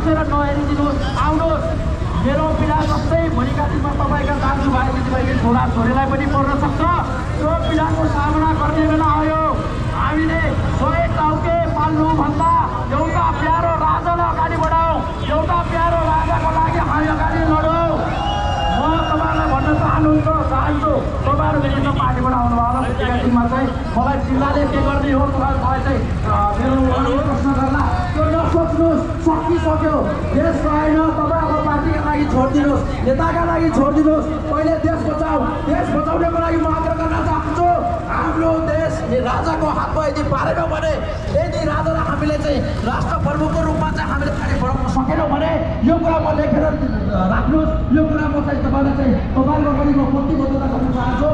बसेर नहेरिदिनुहोस्। आउनुहोस्, मेरो पीडा जस्तै भोलिका दिनमा तपाईँका दाजुभाइ दिदीबहिनी छोरा छोरीलाई पनि पर्न सक्छ। त्यो पीडाको सामना गर्ने बेला आयो। हामीले 100 टाउके पाल्नुभन्दा एउटा प्यारो राजालाई अगाडि बढाउँ, एउटा प्यारो राजाको लागि हामी अगाडि लडौँ। म तपाईँलाई भन्न चाहन्छु तपाईँहरू विभिन्न पार्टीबाट आउनुभयो होला। भोलिका दिनमा चाहिँ मलाई जिल्लाले के गर्ने हो, मलाई चाहिँ मेरो प्रश्न गर्ला, त्यो नसोच्नुहोस्। सकिसक्यो, देश रहेन। तपाईँ अब पार्टीका लागि छोडिदिनुहोस्, नेताका लागि छोडिदिनुहोस्। पहिले देश बचाऊ। देश बचाउनको लागि म आग्रह गर्न चाहन्छु, हाम्रो देश राजाको हातमा यदि पारेनौँ भने, यदि राजालाई हामीले चाहिँ राष्ट्र प्रमुखको रूपमा चाहिँ हामीले अगाडि बढाउन सकेनौँ भने यो कुरा म लेखेर राख्नुहोस्। यो कुरा म चाहिँ तपाईँलाई चाहिँ तपाईँको पनि म प्रतिबद्धता गर्न चाहन्छु।